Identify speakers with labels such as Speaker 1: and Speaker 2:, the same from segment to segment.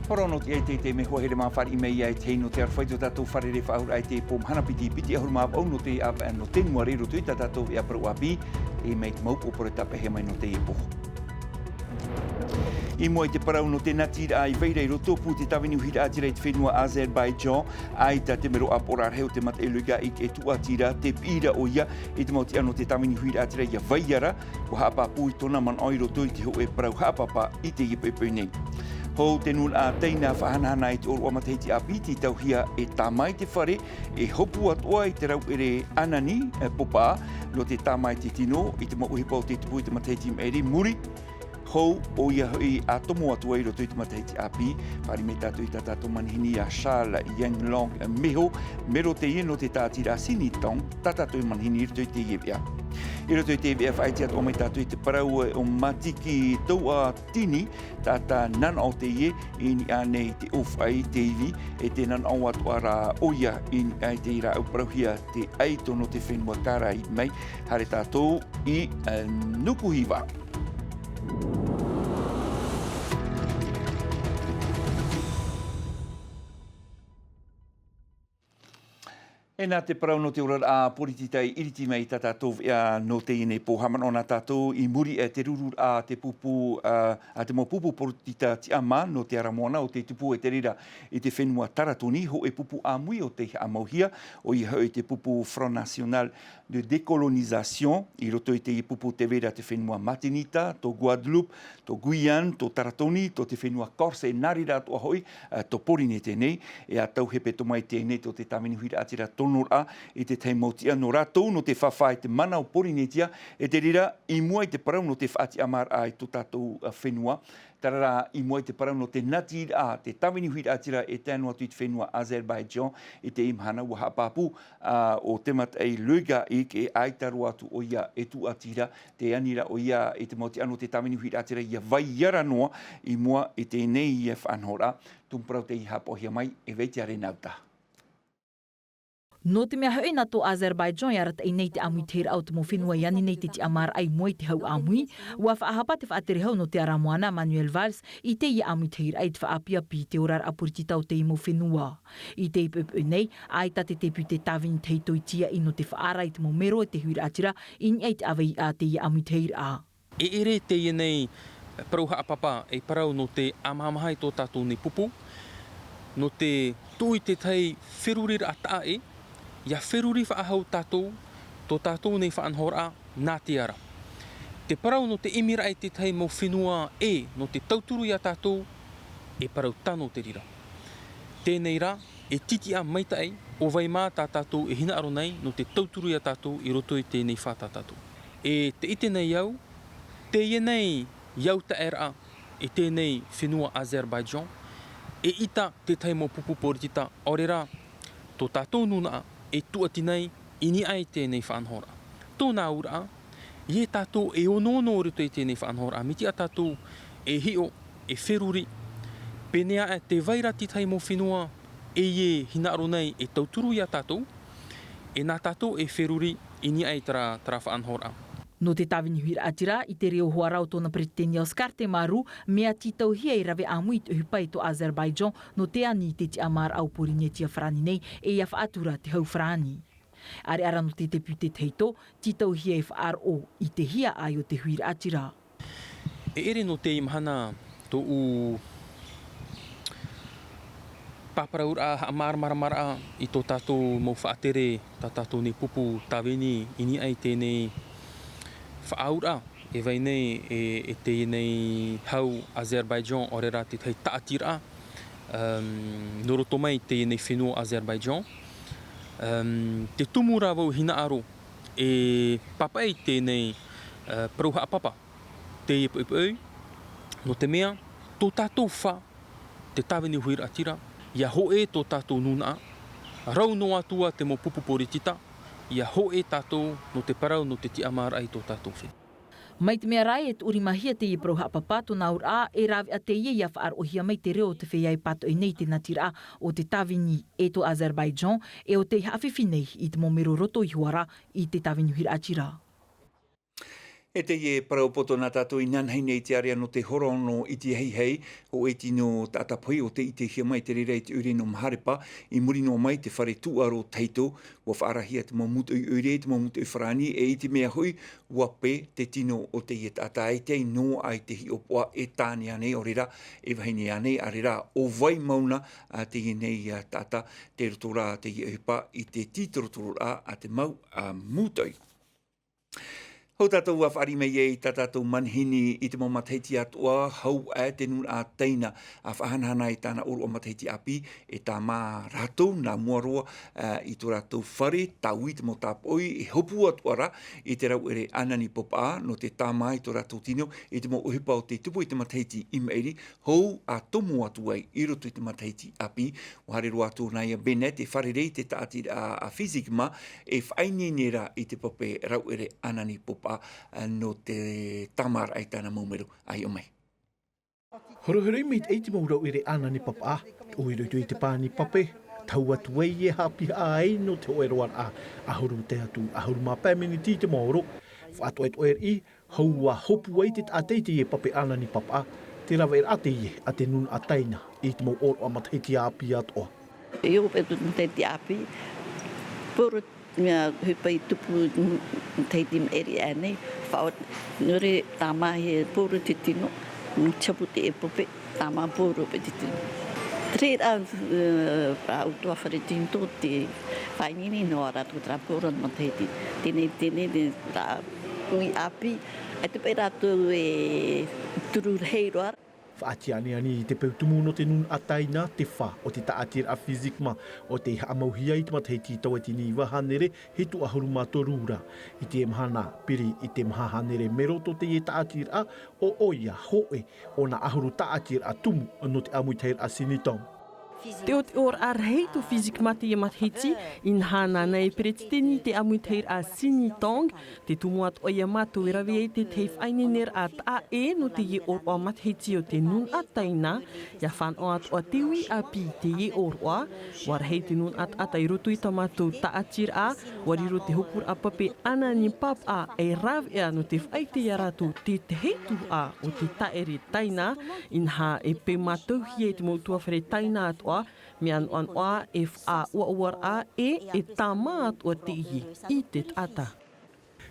Speaker 1: Porono te me ho here ma whare i mei ai te no te arwhaito tātou whare re whaur ai te pōm hana piti piti ahuru maa au no te no tenuare roto i tātou e aparo api e mei te maupo pore tape he mai no te e poho. I moe te parau no te natira ai veirei roto pu te tawini uhira atira i te whenua Azerbaijan ai ta te mero aporar heo te mat e luga i ke tu atira te pira o ia i te mauti ano te tawini uhira atira i a vaiara o haapa pui tona man oi roto i te ho e parau haapapa i te ipepe nei. Ho te nul a teina whahanahana i te oro amateiti a piti tau hia e tamai te whare e hopu atoa i te rau ere anani popa lo te tamai te tino i te mauhipau te tupu i te mateiti meri muri. Ho o ia hui a tomo atua i roto i te mateiti a pi whare me tātou i tātou manihini a Charles Yanglong meho mero te ino te tātira sinitong tātou i manihini i roto i te iewea. I roto i te iewea whaiti ato mai tātou i te parau o matiki tau a tini tāta nan au te ie i ni anei te ofai te iwi e te nan au atua ra oia i ni ai te ira au parauhia te aitono te whenua kara i mei hare tātou i nukuhiwa. E nā te parau no te ora a porititai iriti mai tā tātou no te ine pōhaman o nā tātou i muri e te ruru a te pupu a te mo pupu porotita ti ama no te aramoana o te tupu e te rira i te whenua taratoni ho e pupu a mui o te amauhia o i hau i te pupu Front National de Décolonisation i roto i te i pupu te vera te whenua Martinita, to Guadeloupe, to Guyane, to Taratoni, to te whenua Corse, Narira to ahoi, to Porine tēnei, e a tau hepe to mai tēnei to te tamini huira atira tonora i te teimautia no rātou no te whawhai te mana o Porinetia e te rira i mua i te parau no te whaati amar ai to tātou whenua. Tarara i mua i te parau no te nati a te tamini huira atira e tēnua tu i te whenua Azerbaijan i te imhana ua hapapu o te mat ei luga i ke aitaru atu o ia e tu atira te anira o ia i te mauti ano te tamini huira atira i a vaiara noa i mua i te nei i e whanhora tumparau te i hapohia mai e veiti are nauta.
Speaker 2: No te mea hoi na tō Azerbaijan i arata i nei te amui te hira au te mo whenua iani nei te amara ai moi te hau amui, ua whaahapa te whaatere hau no te aramoana Manuel Valls i te i amui te hira ai te whaapia pi te orar apuriti tau te imo whenua. I te ipepe nei, ai tate te pu te tawini te toitia i no te whaara i te mo mero e te huira atira i ni ai te awai a te i amui te hira a.
Speaker 3: E ere te i nei parau haapapa e parau no te amahamahai tō tātou ni pupu, no te tui te tei wherurira a tae, ia wheruri whaahau tātou, tō tātou nei whaanhora nā te ara. Te parau no te emira ai te tei mo whenua e no te tauturu ia tātou e parau tano te rira. Tēnei rā e titi a maita ai o vai mā tā tātou e hina aro nei no te tauturu ia tātou i roto i tēnei whātā tātou. E te ite nei iau, te ienei iau ta era e tēnei whenua Azerbaijan, e ita te tei mo pupu poritita orera tō tātou nuna e tuati nei ini ai tēnei whanhora. Tōnā ura, i e tātou e onono rito i tēnei whanhora, miti a tātou e hio, e wheruri, penea e te vaira titai mo whenua e hina aro nei e tauturu i a tātou, e nā tātou e wheruri ini ai tara whanhora.
Speaker 2: No te tawini huira atira, i te reo huarau tōna Pretenia Oscar te maru, mea titau hia i rawe amui te hupai to Azerbaijan no te ani te ti amar au Porinetia whrani nei e ia whaatura te hau whrani. Are ara no te pute teito, titau hia i whaaro i te hia ai o te huira atira.
Speaker 3: E ere no te imhana tō u paparaura a maramara i tō tātou mau whaatere, tā tātou ni pupu tawini ini ai tēnei whaaura e vai nei e te nei hau Azerbaijan orera te tei taatira noroto mai te nei whenua Azerbaijan. Te tumura wau hina aro e papai te nei prauha apapa te ipuipui no te mea tō tātou wha te tawini huira atira ia hoe tō tātou nuna rau no atua te mo pupu poritita ia hoe tātou no te parau no te ti amara ai tō tātou whi.
Speaker 2: Mai te mea rai e te urimahia te i prauha papato nā ura e rawe a te ia whaarohia mai te reo te wheiai pato e nei te natira o te tawini e to Azerbaijan e o te hawhiwhi nei i te momero roto i huara i te tawini huira atira.
Speaker 1: E te ie paraopoto nā tātou I nanhei nei te area no te horono I te hei o e tino tātapoi o te I te hia mai te rerei te ure no maharepa I muri no mai te whare tuaro teito ua whaarahia te mamutu I ure, te mamutu I wharani e I te mea hui ua pe te tino o te ie tāta e te no ai te hi opoa e tāne anei o rera e wahine anei a rera o vai mauna te ie nei tāta te rotora te ie hipa I te tītorotoro a te mau a mūtoi. Hau tātou a whaari mei e tā tātou manhini I te maumateiti atua, hau te nun a teina a whahanahana I tāna oro o mateiti api e tā mā rātou nā muaroa I tō rātou whare, tāui te mo tāpoi, e hopu atuara I te rau ere anani popa no te tāma I tō rātou tino, I te mo uhipa o te tupu I te mateiti I meiri, hau a tomu atu ai I roto I te mateiti api, o hare roa atu nai a bene te whare rei te tāti a fizikma e whainenera I te pape rau ere anani popa no te tamar ai tāna maumero ai o mai.
Speaker 4: Horohorei mei te eiti maurau ere ana ni papa o I roto I te pāni pape. Tau atu e hapi ai no te oeroan a ahuru te atu, ahuru mā pēmeni ti te mauro. Whātu ait oer I, hau a hopu ai te tāteiti e pape ana ni papa. Te rawa er ate I a te nun a taina I te mau oro a mateiti api atoa.
Speaker 5: E o petu mateiti api, poro mea hupa I tupu teiti eri anei, whaot nure tāma he poro te tino, chapu te e pope, tāma poro pe te tino. Tre a utua whare tinto te whainini no a rātou tra poro na teiti, tene rā kui api, ai te pei rātou e turu heiroa.
Speaker 4: Whaati ane ani I te pautumu no te nun ataina te wha o te taatir a fizikma o te haamauhia I te mateiti taua tini wahanere he tu ahuru mātorura. I te mhana piri I te mhahanere meroto te e taatir a o oia hoe o na ahuru taatir a tumu no te amuitair a sinitong.
Speaker 6: Te o te or ar heitu fizik mati e mathiti, in hana nei peretiteni te amuiteir a sinitong, te tumuat o ia matu I rawe e te teif aininer a ta e no te ye or o mathiti o te nun at taina, ia whan o at o tiwi a pi te ye or oa, war hei te nun at ata I roto I tamatu ta atir a, wariro te hupur a pape ana ni pap a e rawe ea no te whaite ia ratu te heitu a o te taere taina, in ha e pe matauhi e te mautua whare taina at oa, me an oa e wha ua a e tāma at o te ihi I te tata.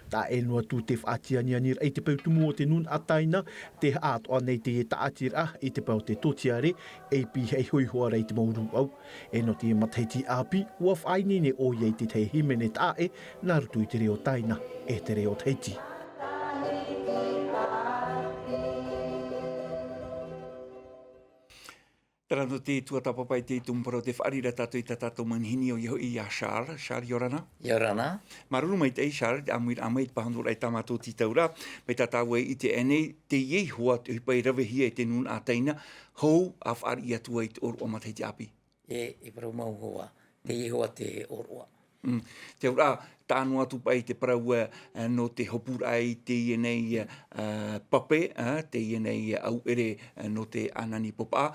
Speaker 4: Tā e noa tū te whaati anianir e te pautumu o te nun ataina, te haat o nei te e taatir a I te pau te totiare, e pi hei hui hoa rei te mauru au. E no te mateiti api, ua whainene o iei te te himene tae, nā rutu I te reo taina, e te reo teiti.
Speaker 1: Tara no te tuatapapai te tumparo te whaarira tātou I tā tātou manhini o iho I a Charles. Charles, Yorana?
Speaker 7: Yorana.
Speaker 1: Maruru mai te Charles, amuir amai te pahandur ai tamato ti taura, me tātāu I te ene, te iei hoa te hipai rawe hia I te nun a teina, hou a whaari atu ai te oro o matei te api.
Speaker 7: E parau mau hoa, te iei hoa te oroa.
Speaker 1: Te ura, tānu atu pai te parau no te hopura ai te ienei pape, te ienei au ere no te anani popa.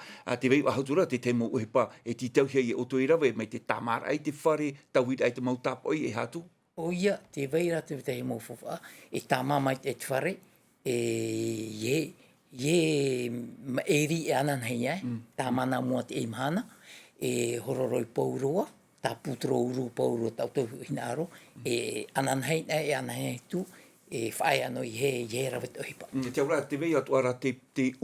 Speaker 1: Te vei ahautura te te mo uhepa e ti tauhia I oto I rawe, mai te tamara ai te whare, tauhira ai te mautapoi e hatu?
Speaker 7: O ia, te vei ratu te he mo fofa, e tāma mai te whare, e eri e anan hei ai, tāmana mua te eimhana, e hororoi pauroa, tā putro uru pauro tau hinaro, e anan hei e anan hei tu, e whae ano I he rawe te ohipa.
Speaker 1: Te ura, te vei atu ara te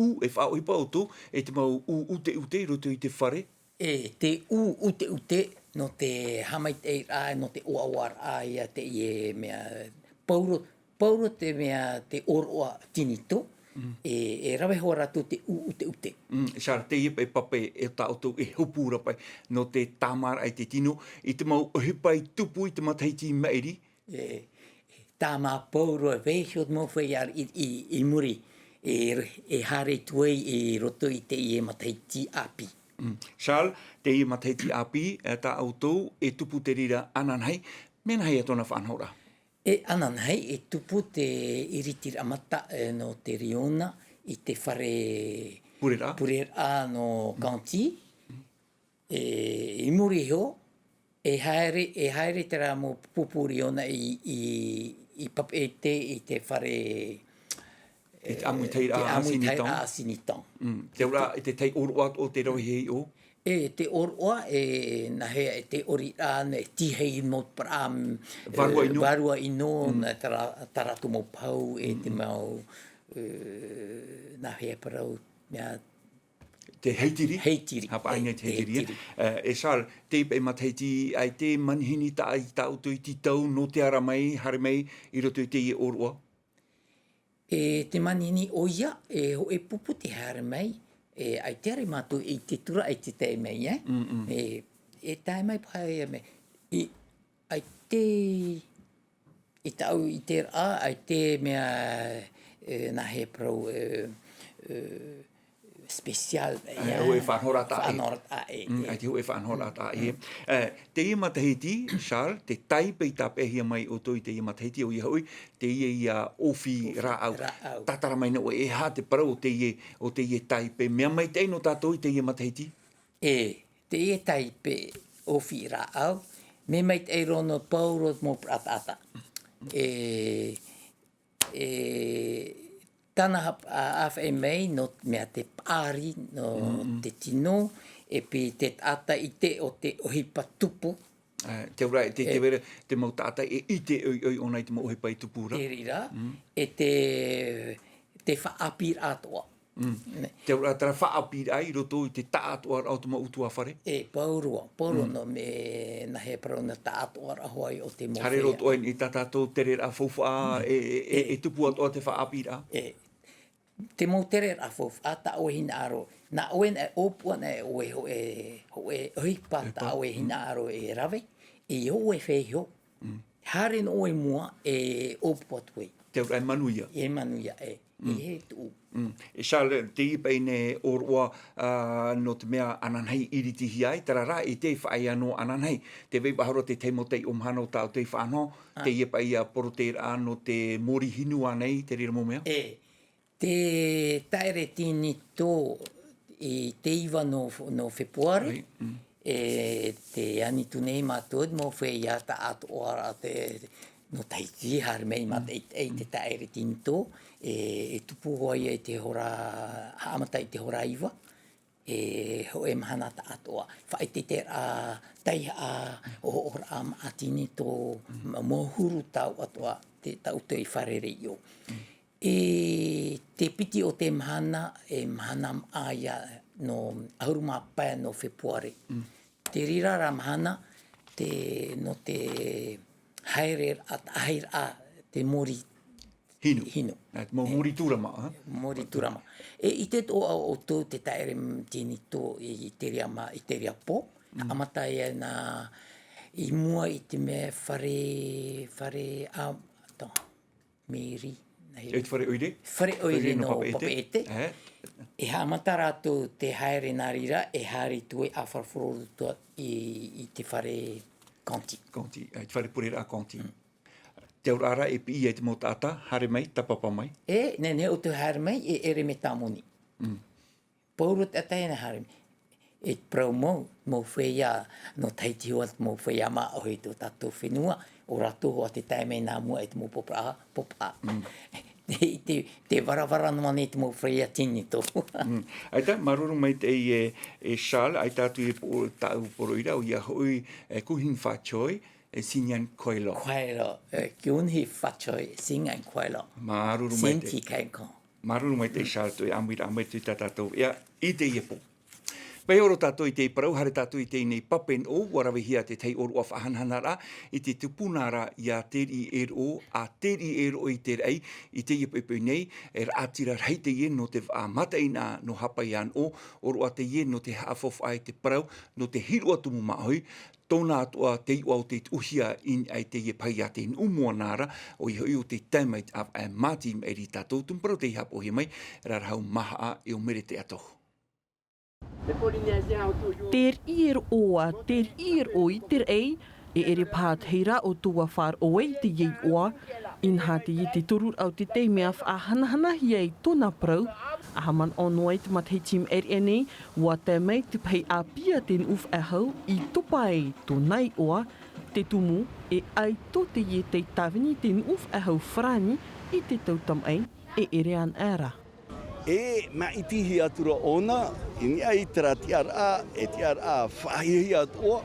Speaker 1: u e wha ohipa o tu, e te mau ute roto I te whare?
Speaker 7: E te ute, no te hamai te ai, no te oawar ai, te ie mea pauro te mea te oroa tinito, e rawe hoa ratu te ute.
Speaker 1: Shara, te ipe pape e tātou e hupura pai no te tāmara ai te tino, I te mau ohipai tupu I te mataiti mairi?
Speaker 7: Tāma pauro e vehiot mo whai ar I muri, e hare tuei I roto I te ie mataiti api.
Speaker 1: Charles, te ie mataiti api, tā autou e tupu te rira ananhei, mena hei atona whanhora?
Speaker 7: E ananhei e tupu te iritir amata no te riona I te whare purera no County. I muri ho, e haere te rā mo pupu riona I I papeite I te whare...
Speaker 1: Te amui tei a
Speaker 7: sinitong.
Speaker 1: Te ora te tei oroa o te rohi hei o?
Speaker 7: Te oroa na hea te ori rāne tihei mo pram varua ino na taratu mo pau te mau na hea parau mea
Speaker 1: te heitiri?
Speaker 7: Heitiri.
Speaker 1: Hapa aina te heitiri. E sar, te pe mataiti ai te manhini ta ai tau tui ti tau no te ara mai, hare mai, I roto I te I oroa?
Speaker 7: Te manhini o ia, ho pupu te hare mai, ai te are mātou I te tura ai te te mai, tae mai pai mai. Ai te, I tau I te rā, ai te mea na he prau special.
Speaker 1: Hoi whanhora ta e.
Speaker 7: Whanhora ta e.
Speaker 1: Ai te hoi whanhora ta e. Te ia matahiti, Charles, te taipe I tā pehia mai o toi te ia matahiti o ia hoi, te ia ofi rā au. Tatara mai na o e ha te parau o te ia taipe. Mea mai te no tātou I te ia matahiti?
Speaker 7: Te ia taipe ofi rā au, me mai te rono paurot mo pratata. Tana awha mei no mea te pāri no te tino, pi te tata I te o te ohipa tupu.
Speaker 1: Te ora, te wera, te mau tata I te oi onai te mau ohipa I tupu ra.
Speaker 7: Te rira, te whaapir atoa.
Speaker 1: Te ora, tera whaapir ai roto I te tātua au te mau utua whare?
Speaker 7: Paurua no me na he parau na tātua ahoi o te mowhea.
Speaker 1: Hare roto ai I tātou tere a fawha e tupu atoa te whaapir a?
Speaker 7: Te mau tere a fof a ta o hina aro na oen e opua na ho e hipa ta o hina aro e rave ho e feho hare no e mua e opua tui
Speaker 1: te ora manuia
Speaker 7: he tu
Speaker 1: e Charles te ipe ne orwa no te mea ananhei iritihi ai tarara I te whaai anō ananhei te vei baharo te teimotei omhano tau te whanho te ipe ia porotera no te mori hinu anei te rira mo mea
Speaker 7: Te taere tini tō I te iwa no Februari, te anitu nei mātou, mo whea ia ta ato ora no taiti, hare mei mata te taere tini tō, tupu hoi te hora, haamata I te hora iwa, ho mahana ta atoa. Whae te tai o ora ama atini tō, mohuru tau atoa, te tau te I wharere I o. Te piti o te mahana, mahana aia no ahuruma pae no Februari. Te rirara mahana, no te haere te mori hino.
Speaker 1: Mori turama.
Speaker 7: Mori turama. I te tō o tō te taere tini tō I te ria po, amata ia na I mua I te mea whare Mary,
Speaker 1: E te whare oire?
Speaker 7: Whare oire no papeete. E hamata rātou te haere nā rira, e haere tue a wharwhorotua I te whare konti.
Speaker 1: Konti, te whare purera a konti. Te urara e pi I te mo tata, hare mai, tapapa mai?
Speaker 7: Ne o te haere mai, e ere me tāmoni. Paurut atai na hare mai. E prau mo whea no taiti hoa mo whea maa o hei tō tātou whenua, o rato hoa te taimei nā mua e te mo popa. Te warawara no mane te mo whea tini tō.
Speaker 1: Aita, maruru mai te Charles, ai tātu tāu poroira, o ia hoi kuhin whachoi, sinyan koilo.
Speaker 7: Koilo, kiunhi whachoi, sinyan koilo.
Speaker 1: Maruru mai te.
Speaker 7: Sinti kaiko.
Speaker 1: Maruru mai te Charles, tu amira tu tātou. Ia, I te iepo. Pei oro tātou I te parau, hare tātou I te nei papen o, warawihia te tei oro a whahanhanara, I te tupunara I a teri ero, a teri ero I te rei, I te iepepe nei, atira rei te ien no te mataina no hapaian o, oro a te ien no te haafof ai te parau, no te hirua tumu mahoi, tōna atua te iwa o te uhia in ai te iepai a te umua nara, o I hoi o te taimait a mātim e ri tātou, tumparau te hapo he mai, rarahau maha a e o mere te atoho.
Speaker 6: Ter ir oa, ter ir oi, ter ei, e ere pāt heira o tua whar oei te iei oa, in hati I te turur au te te mea whahanahana hiei tōna prau, a haman onoi te mathei tim eri wa te mei te pei a pia ten uf e hau, I tupai tō nei oa, te tumu e ai to te ie te tawini te nuuf e hau frani i te tautam ai e erean era.
Speaker 8: E ma itihi atura ona, ini ai tera tiara, e tiara whahihi atua,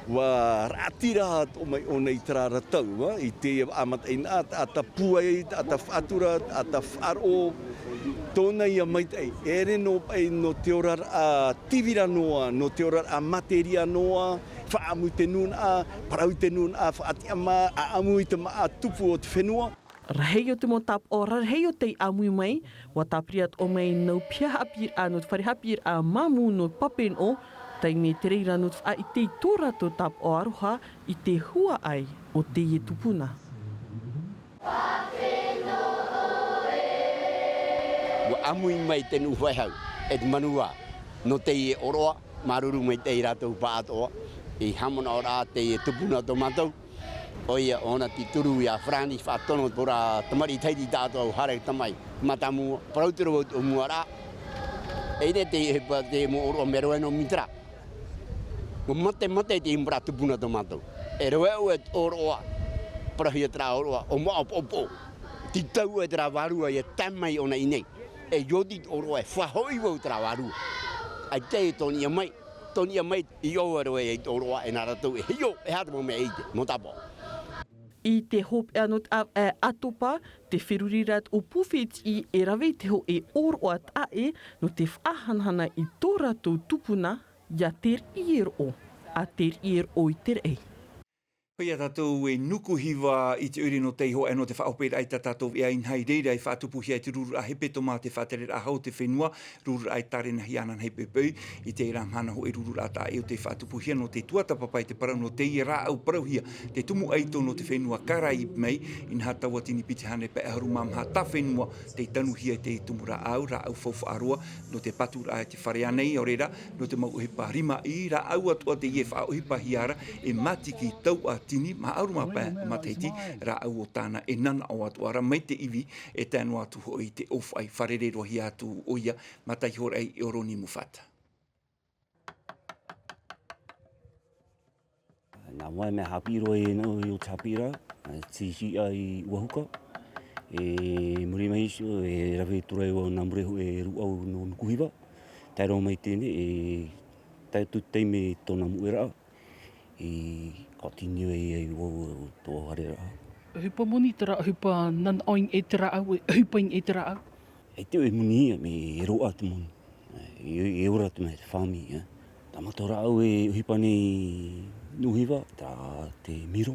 Speaker 8: wa ratira at o mai ona i tera ratau, i te amat eina, ata puai, ata whatura, ata wharo, tōna ia maitei, ere no pai no te ora a tivira noa, no te ora a materia noa, whaamu te nun a, parau te nun a, whaati ama, a amu i te maa tupu o te whenua.
Speaker 6: Rahei o te mo tap o rahei o te amui mai, wa tapriat o mai nau pia hapir a no te wharehapir a mamu no papen o, tai me te reira no te wha i te tora to tap o aroha i te hua ai o te ie tupuna.
Speaker 9: Wa amui mai te nu whaihau, e te manua, no te ie oroa, maruru mai te i rātou pātoa, i hamona o rā te ie tupuna to mātou. Oia, ona ti turu ia frani whātono pora tamari teiti tātou hare tamai, matamu, parautero o mua rā. Eire te hepa te mo oroa mero eno mitra. Mo mate te imbra tupuna to mātou. E roe o e oroa, parahia tra oroa, o maa popo. Ti tau e tra warua e tamai ona inei. E yodi oroa e whahoi wau tra warua. Ai te e toni mai, i oa roe e oroa e naratou e hio, e hata mo me eite, mo tapo.
Speaker 6: I te hop e anot atopa, te whirurirat o pufet i e rawe te ho e or o at ae no te whahanhana i tō rātou tupuna ia ter ier o, a ter ier o i ter ei.
Speaker 1: Pia tātou e nuku hiwa i te uri no teiho e no te whaopera ai tātou i ein hei reira i whaatupuhi ai te ruru a hepe tō mā te whatere a hau te whenua, ruru ai tare na hianan hepe pau, i te ram hana ho e ruru a tā e o te whaatupuhi no te tuatapapai te parau no te i rā au parauhia, te tumu ai tō no te whenua karaib mei, in ha taua tini piti hane pe aharu mam ha ta whenua, te tanuhia te tumu rā au faufa aroa, no te patura ai te whare anei o reira, no te mau uhipa rima i rā au atua te ie wha uhipa hiara, e matiki tau a tini, ma auru mapa, ma teiti, ra au o tāna e nana o atu ara, mai te iwi, e tēnu atu hoi te ofu ai, wharerero hi atu oia, ma tai hora ai e oroni muwhata.
Speaker 10: Nā mai me hapiro e no i o tapira, tisi ai uahuka, e muri mai iso, e rawe turai o nā murehu e ruau no nukuhiwa, tairo mai tēne, e tai tu teime tōna muera, i continue e wau tō harera.
Speaker 11: Hupa moni tera hupa nan oing e tera au, hupa ing e tera au?
Speaker 10: E teo e muni me e roa te moni. E ora te me te whami. Tā matora au e hupa nei nuhiwa, tā te miro,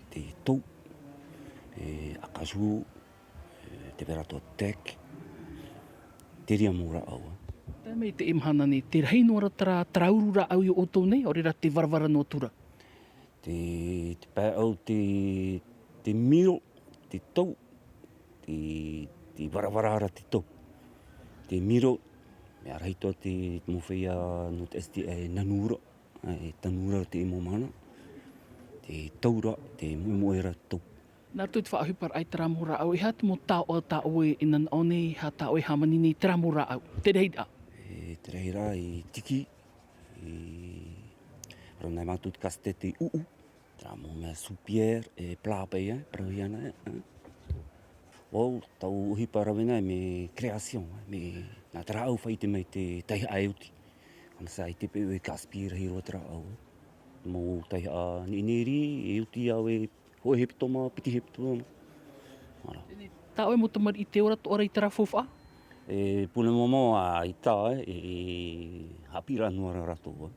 Speaker 10: te tau, e akasu, te perato tek, te ria mora au.
Speaker 11: Tā mei te imhana ne, te reinora traurura au i o tō nei, o reira te varavara no tura?
Speaker 10: Te pā au te miro, te tau, te varavara te tau. Te miro, me arahitoa te mowhia no te STA nanura, e tanura te imomana. Te taura, te mumoera tau.
Speaker 11: Nā tui te whaahupar ai tramora au, e hata mo tā o e inan one, ha tā o e hamani nei tramora au, te reira?
Speaker 10: Te reira i tiki, Ronai mātou te kaste te uu, tra mō mea supier e plāpei, prahiana. Wau, tau uhipa rawena me kreation, me nā tera au whaite mai te taiha aeuti. Ana sa i tepe ue kaspira hiro tera au. Mō taiha nineri, euti au e hoe hepitoma, piti hepitoma.
Speaker 11: Tā oe mo tamari i te ora to ora i tera fofa?
Speaker 10: E pune momo a i tā, e hapira nuara ratoa.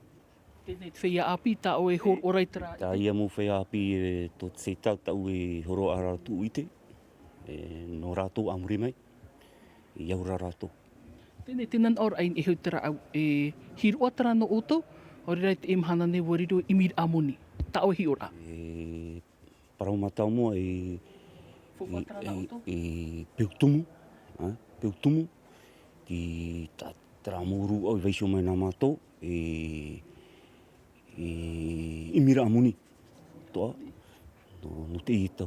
Speaker 11: Tēnei te whea api, tā oe hor ora i tera?
Speaker 10: Tā ia mo whea api tō te tau tau e horo a rātou ite. No rātou amuri mai, i aura rātou.
Speaker 11: Tēnei tēnan ora ai e hau tera au, e hiroa tera no oto, o reira te imhana ne wariro imir amoni. Tā oe hi ora?
Speaker 10: Paraumata mua e peutumu, peutumu, ki tera moru au veisho mai nā mātou, imira amoni, toa, no te i tau.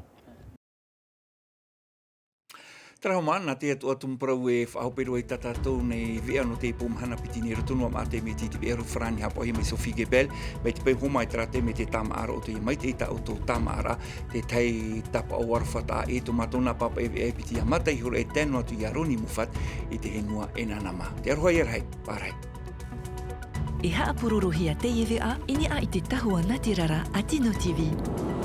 Speaker 1: Traho mana te atua tumprau e whaopero e tatatou nei vea no te pōmhana piti ni ratunua mā te me te te eru whrani hapo hi me Sophie Gebel, me te pei homa i trate me te tamaara o te mai te ita o tō tamaara, te tei tapa o warwhata e to matona papa e piti a mata i hura e tēnu atu i aroni mufat i te henua e nanama. Te aroha i arhei, pārhei.
Speaker 12: E haa pururuhia te iwi a, ini a i te tahua Ngāti Rara a Tino TV.